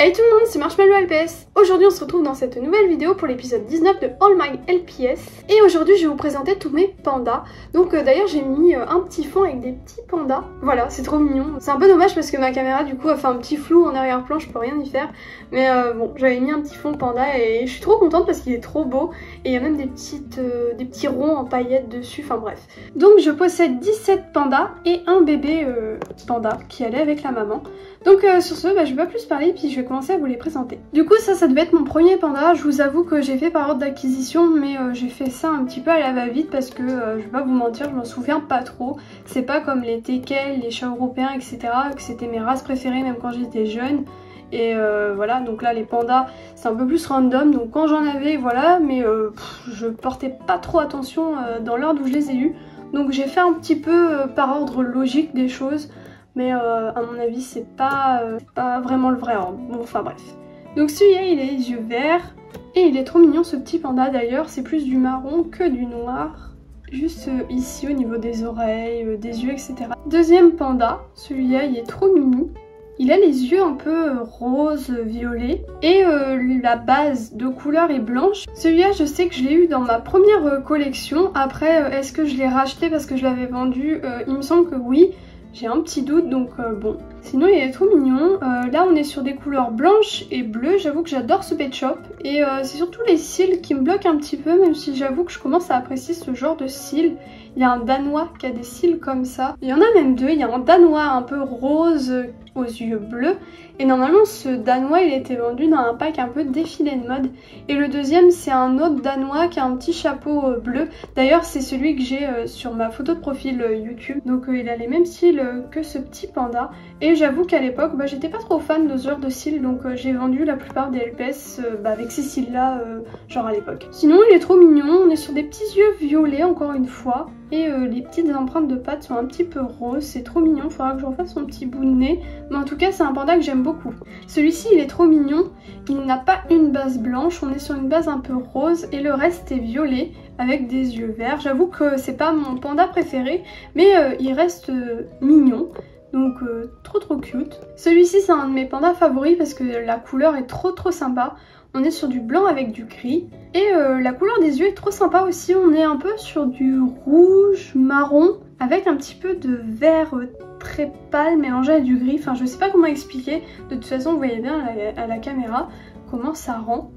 Hey tout le monde, c'est Marshmallow LPS. Aujourd'hui on se retrouve dans cette nouvelle vidéo pour l'épisode 19 de All My LPS. Et aujourd'hui je vais vous présenter tous mes pandas. Donc d'ailleurs j'ai mis un petit fond avec des petits pandas. Voilà, c'est trop mignon. C'est un peu dommage parce que ma caméra du coup a fait un petit flou en arrière-plan, je peux rien y faire. Mais bon, j'avais mis un petit fond panda et je suis trop contente parce qu'il est trop beau. Et il y a même des petits ronds en paillettes dessus, enfin bref. Donc je possède 17 pandas et un bébé panda qui allait avec la maman. Donc sur ce, je vais pas plus parler puis je vais commencer à vous les présenter. Du coup ça devait être mon premier panda. Je vous avoue que j'ai fait par ordre d'acquisition, mais j'ai fait ça un petit peu à la va-vite parce que je vais pas vous mentir, je m'en souviens pas trop. C'est pas comme les teckels, les chats européens, etc. que c'était mes races préférées même quand j'étais jeune. Et voilà, donc là les pandas c'est un peu plus random, donc quand j'en avais voilà, mais je portais pas trop attention dans l'ordre où je les ai eus. Donc j'ai fait un petit peu par ordre logique des choses. Mais à mon avis c'est pas vraiment le vrai ordre. Bon enfin bref. Donc celui-là il a les yeux verts. Et il est trop mignon ce petit panda d'ailleurs. C'est plus du marron que du noir. Juste ici au niveau des oreilles, des yeux etc. Deuxième panda. Celui-là il est trop mimi. Il a les yeux un peu rose, violet. Et la base de couleur est blanche. Celui-là je sais que je l'ai eu dans ma première collection. Après est-ce que je l'ai racheté parce que je l'avais vendu? Il me semble que oui. J'ai un petit doute donc bon. Sinon il est trop mignon. Là on est sur des couleurs blanches et bleues. J'avoue que j'adore ce pet shop. Et c'est surtout les cils qui me bloquent un petit peu. Même si j'avoue que je commence à apprécier ce genre de cils. Il y a un danois qui a des cils comme ça. Il y en a même deux. Il y a un danois un peu rose aux yeux bleus. Et normalement ce danois il était vendu dans un pack un peu défilé de mode. Et le deuxième c'est un autre danois qui a un petit chapeau bleu. D'ailleurs c'est celui que j'ai sur ma photo de profil YouTube. Donc il a les mêmes cils que ce petit panda. Et j'avoue qu'à l'époque j'étais pas trop fan de ce genre de cils. Donc j'ai vendu la plupart des LPS avec ces cils là genre à l'époque. Sinon il est trop mignon. On est sur des petits yeux violets encore une fois. Et les petites empreintes de pattes sont un petit peu roses, c'est trop mignon, il faudra que je refasse son petit bout de nez. Mais en tout cas c'est un panda que j'aime beaucoup. Celui-ci il est trop mignon, il n'a pas une base blanche, on est sur une base un peu rose et le reste est violet avec des yeux verts. J'avoue que c'est pas mon panda préféré, mais il reste mignon. Donc trop cute. Celui-ci c'est un de mes pandas favoris parce que la couleur est trop sympa. On est sur du blanc avec du gris. Et la couleur des yeux est trop sympa aussi. On est un peu sur du rouge marron avec un petit peu de vert très pâle mélangé à du gris. Enfin je sais pas comment expliquer. De toute façon vous voyez bien à la caméra comment ça rend.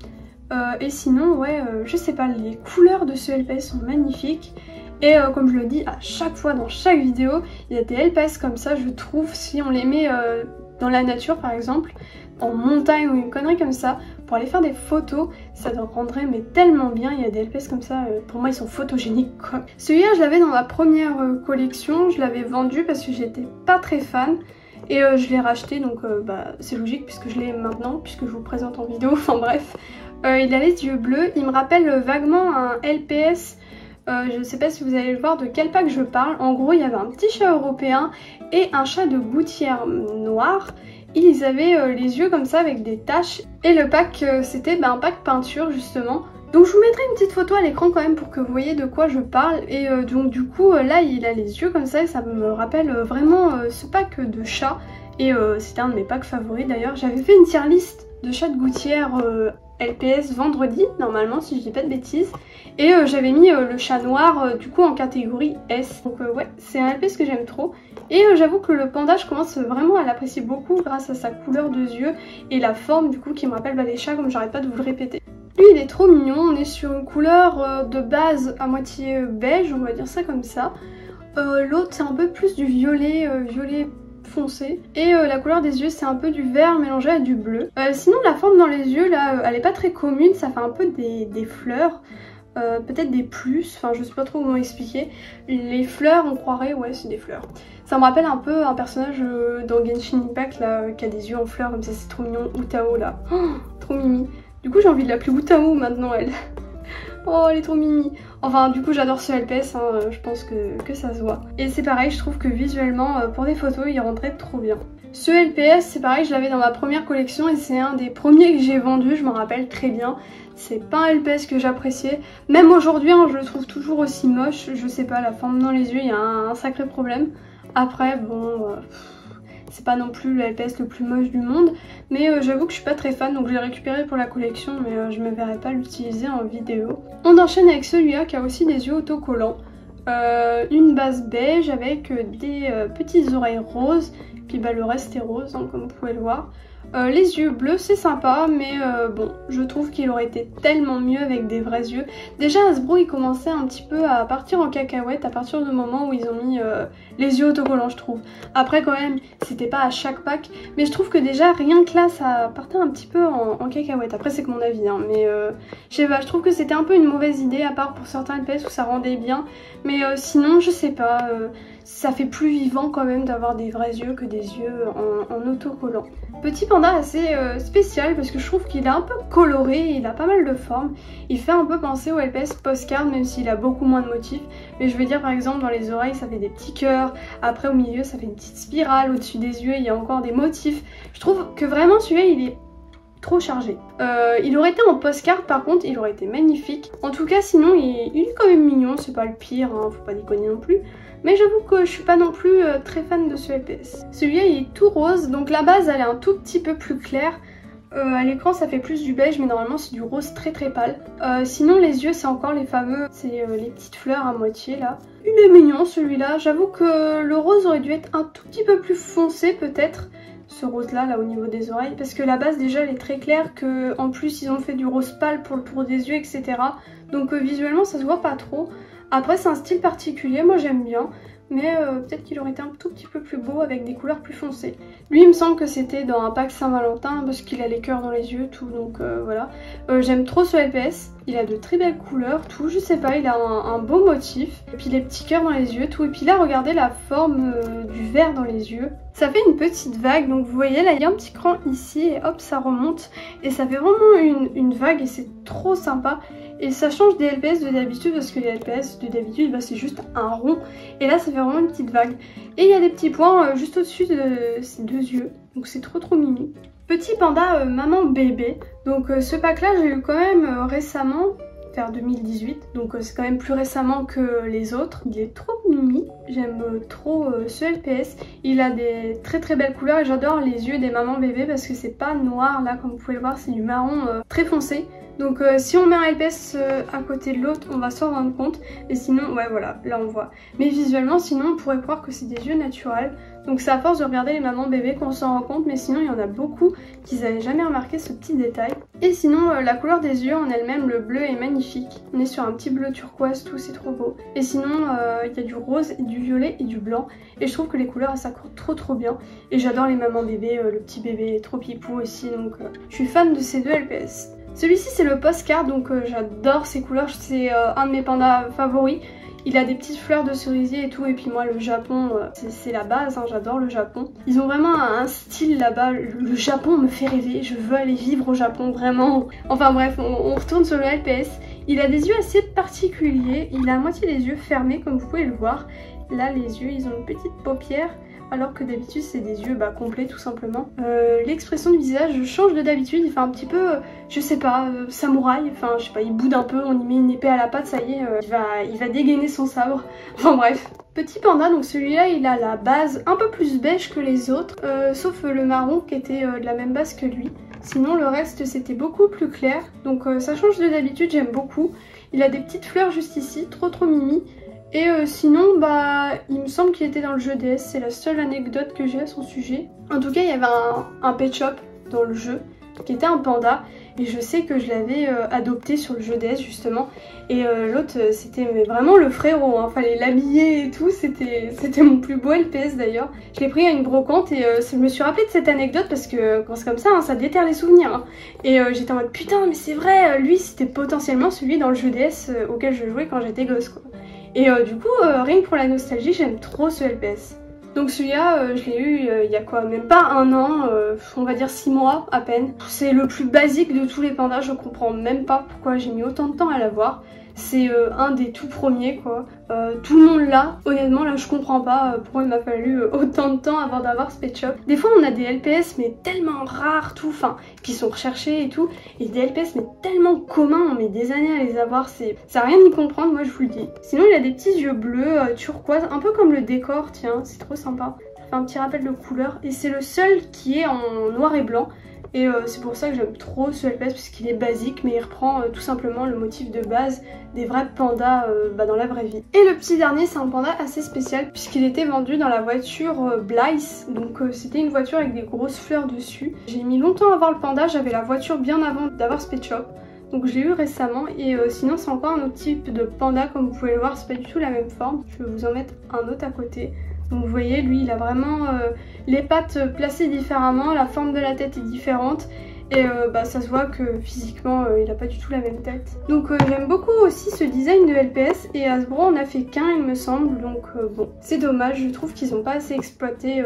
Et sinon ouais je sais pas, les couleurs de ce LPS sont magnifiques. Et comme je le dis à chaque fois dans chaque vidéo, il y a des LPS comme ça je trouve, si on les met dans la nature par exemple, en montagne ou une connerie comme ça, pour aller faire des photos, ça rendrait mais tellement bien. Il y a des LPS comme ça, pour moi ils sont photogéniques quoi. Celui-là je l'avais dans ma première collection, je l'avais vendu parce que j'étais pas très fan. Et je l'ai racheté donc c'est logique puisque je l'ai maintenant, puisque je vous présente en vidéo, enfin bref. Il a les yeux bleus, il me rappelle vaguement un LPS. Je ne sais pas si vous allez le voir de quel pack je parle. En gros il y avait un petit chat européen et un chat de gouttière noir. Ils avaient les yeux comme ça avec des taches. Et le pack c'était un pack peinture justement. Donc je vous mettrai une petite photo à l'écran quand même pour que vous voyez de quoi je parle. Et donc du coup là il a les yeux comme ça et ça me rappelle vraiment ce pack de chats. Et c'était un de mes packs favoris d'ailleurs. J'avais fait une tier list de chats de gouttière LPS vendredi normalement si je dis pas de bêtises. Et j'avais mis le chat noir du coup en catégorie S. Donc ouais c'est un LPS que j'aime trop. Et j'avoue que le panda je commence vraiment à l'apprécier beaucoup grâce à sa couleur de yeux et la forme du coup qui me rappelle les chats comme j'arrête pas de vous le répéter. Lui il est trop mignon, on est sur une couleur de base à moitié beige, on va dire ça comme ça. L'autre c'est un peu plus du violet, violet foncé. Et la couleur des yeux c'est un peu du vert mélangé à du bleu. Sinon la forme dans les yeux là elle est pas très commune, ça fait un peu des fleurs. Peut-être des plus, enfin je sais pas trop comment expliquer. Les fleurs on croirait, ouais c'est des fleurs. Ça me rappelle un peu un personnage dans Genshin Impact là qui a des yeux en fleurs comme ça, c'est trop mignon, Utao là. Oh, trop mimi. Du coup j'ai envie de l'appeler Utao maintenant elle. Oh elle est trop mimi. Enfin du coup j'adore ce LPS, hein, je pense que ça se voit. Et c'est pareil, je trouve que visuellement pour des photos il rendrait trop bien. Ce LPS c'est pareil, je l'avais dans ma première collection et c'est un des premiers que j'ai vendu, je m'en rappelle très bien. C'est pas un LPS que j'appréciais. Même aujourd'hui hein, je le trouve toujours aussi moche. Je sais pas, la forme dans les yeux il y a un sacré problème. Après bon c'est pas non plus le LPS le plus moche du monde, mais j'avoue que je suis pas très fan, donc je l'ai récupéré pour la collection, mais je me verrai pas l'utiliser en vidéo. On enchaîne avec celui-là qui a aussi des yeux autocollants. Une base beige avec des petites oreilles roses, puis bah, le reste est rose, hein, comme vous pouvez le voir. Les yeux bleus c'est sympa, mais bon, je trouve qu'il aurait été tellement mieux avec des vrais yeux. Déjà Hasbro il commençait un petit peu à partir en cacahuète à partir du moment où ils ont mis les yeux autocollants, je trouve. Après quand même, c'était pas à chaque pack, mais je trouve que déjà rien que là ça partait un petit peu en cacahuète. Après c'est que mon avis, hein, mais je sais pas, je trouve que c'était un peu une mauvaise idée, à part pour certains LPS où ça rendait bien, mais sinon je sais pas, ça fait plus vivant quand même d'avoir des vrais yeux que des yeux en autocollant. Petit panda assez spécial parce que je trouve qu'il est un peu coloré, il a pas mal de formes. Il fait un peu penser au LPS Postcard même s'il a beaucoup moins de motifs. Mais je veux dire par exemple dans les oreilles ça fait des petits cœurs, après au milieu ça fait une petite spirale, au-dessus des yeux il y a encore des motifs. Je trouve que vraiment celui-là il est trop chargé. Il aurait été en postcard par contre, il aurait été magnifique. En tout cas sinon il est quand même mignon, c'est pas le pire, hein, faut pas déconner non plus. Mais j'avoue que je suis pas non plus très fan de ce LPS. Celui-là il est tout rose, donc la base elle est un tout petit peu plus claire. À l'écran ça fait plus du beige mais normalement c'est du rose très très pâle. Sinon les yeux c'est encore les fameux, c'est les petites fleurs à moitié là. Il est mignon celui-là, j'avoue que le rose aurait dû être un tout petit peu plus foncé peut-être. Ce rose là au niveau des oreilles, parce que la base déjà elle est très claire, que en plus ils ont fait du rose pâle pour le tour des yeux etc. Donc visuellement ça se voit pas trop. Après c'est un style particulier, moi j'aime bien, mais peut-être qu'il aurait été un tout petit peu plus beau avec des couleurs plus foncées. Lui il me semble que c'était dans un pack Saint-Valentin parce qu'il a les cœurs dans les yeux tout, donc voilà. J'aime trop ce LPS, il a de très belles couleurs tout, je sais pas, il a un beau motif. Et puis les petits cœurs dans les yeux tout, et puis là regardez la forme du vert dans les yeux. Ça fait une petite vague, donc vous voyez là il y a un petit cran ici et hop ça remonte. Et ça fait vraiment une vague et c'est trop sympa. Et ça change des LPS de d'habitude parce que les LPS de d'habitude bah, c'est juste un rond. Et là ça fait vraiment une petite vague. Et il y a des petits points juste au-dessus de ces deux yeux. Donc c'est trop mimi. Petit panda maman bébé. Donc ce pack là j'ai eu quand même récemment, vers 2018. Donc c'est quand même plus récemment que les autres. Il est trop mimi. J'aime trop ce LPS. Il a des très belles couleurs et j'adore les yeux des mamans bébés parce que c'est pas noir là comme vous pouvez le voir, c'est du marron très foncé. Donc si on met un LPS à côté de l'autre, on va s'en rendre compte. Et sinon, ouais voilà, là on voit. Mais visuellement, sinon on pourrait croire que c'est des yeux naturels. Donc c'est à force de regarder les mamans bébés qu'on s'en rend compte. Mais sinon, il y en a beaucoup qui n'avaient jamais remarqué ce petit détail. Et sinon, la couleur des yeux en elle-même, le bleu est magnifique. On est sur un petit bleu turquoise, tout, c'est trop beau. Et sinon, il y a du rose, du violet et du blanc. Et je trouve que les couleurs, elles s'accordent trop bien. Et j'adore les mamans bébés, le petit bébé est trop pipou aussi. Donc je suis fan de ces deux LPS. Celui-ci c'est le postcard, donc j'adore ces couleurs, c'est un de mes pandas favoris. Il a des petites fleurs de cerisier et tout, et puis moi le Japon c'est la base, hein, j'adore le Japon. Ils ont vraiment un style là-bas, le Japon me fait rêver, je veux aller vivre au Japon vraiment. Enfin bref, on retourne sur le LPS. Il a des yeux assez particuliers, il a à moitié les yeux fermés comme vous pouvez le voir. Là les yeux ils ont une petite paupière, alors que d'habitude c'est des yeux complets tout simplement. L'expression du visage change de d'habitude, il fait un petit peu, je sais pas, samouraï, enfin je sais pas, il boude un peu, on y met une épée à la patte, ça y est, il va dégainer son sabre, enfin bref. Petit panda, donc celui-là il a la base un peu plus beige que les autres, sauf le marron qui était de la même base que lui. Sinon le reste c'était beaucoup plus clair, donc ça change de d'habitude, j'aime beaucoup. Il a des petites fleurs juste ici, trop mimi. Et sinon, il me semble qu'il était dans le jeu DS, c'est la seule anecdote que j'ai à son sujet. En tout cas, il y avait un pet shop dans le jeu qui était un panda. Et je sais que je l'avais adopté sur le jeu DS justement. Et l'autre, c'était vraiment le frérot, hein. Fallait l'habiller et tout, c'était mon plus beau LPS d'ailleurs. Je l'ai pris à une brocante et je me suis rappelé de cette anecdote parce que quand c'est comme ça, hein, ça déterre les souvenirs. Hein. Et j'étais en mode putain, mais c'est vrai, lui c'était potentiellement celui dans le jeu DS auquel je jouais quand j'étais gosse quoi. Et du coup, rien que pour la nostalgie, j'aime trop ce LPS. Donc celui-là, je l'ai eu il y a quoi, même pas un an, on va dire 6 mois à peine. C'est le plus basique de tous les pandas, je comprends même pas pourquoi j'ai mis autant de temps à l'avoir. C'est un des tout premiers quoi. Tout le monde l'a. Honnêtement là je comprends pas pourquoi il m'a fallu autant de temps avant d'avoir ce pet shop. Des fois on a des LPS mais tellement rares tout, enfin qui sont recherchés et tout. Et des LPS mais tellement communs, on met des années à les avoir, ça a rien d'y comprendre, moi je vous le dis. Sinon il a des petits yeux bleus turquoise, un peu comme le décor, tiens, c'est trop sympa. fait un petit rappel de couleur et c'est le seul qui est en noir et blanc. Et c'est pour ça que j'aime trop ce LPS puisqu'il est basique mais il reprend tout simplement le motif de base des vrais pandas dans la vraie vie. Et le petit dernier c'est un panda assez spécial puisqu'il était vendu dans la voiture Blythe, donc c'était une voiture avec des grosses fleurs dessus. J'ai mis longtemps à avoir le panda, j'avais la voiture bien avant d'avoir Pet Shop. Donc je l'ai eu récemment et sinon c'est encore un autre type de panda comme vous pouvez le voir, c'est pas du tout la même forme. Je vais vous en mettre un autre à côté. Donc vous voyez, lui il a vraiment les pattes placées différemment, la forme de la tête est différente et ça se voit que physiquement il a pas du tout la même tête. Donc j'aime beaucoup aussi ce design de LPS et Hasbro en a fait qu'un il me semble, donc bon c'est dommage, je trouve qu'ils ont pas assez exploité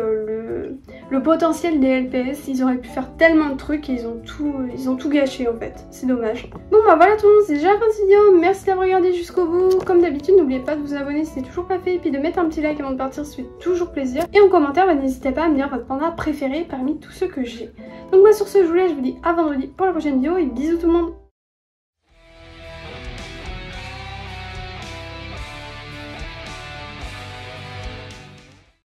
le potentiel des LPS, ils auraient pu faire tellement de trucs et ils ont tout gâché en fait, c'est dommage. Bon bah voilà tout le monde, c'est déjà la fin de cette vidéo, merci d'avoir regardé jusqu'au bout, comme d'habitude n'oubliez pas de vous abonner si c'est toujours pas fait et puis de mettre un petit like avant de partir, ça fait toujours plaisir. Et en commentaire n'hésitez pas à me dire votre panda préféré parmi tous ceux que j'ai. Donc sur ce je vous laisse, je vous dis à vendredi pour la prochaine vidéo et bisous tout le monde.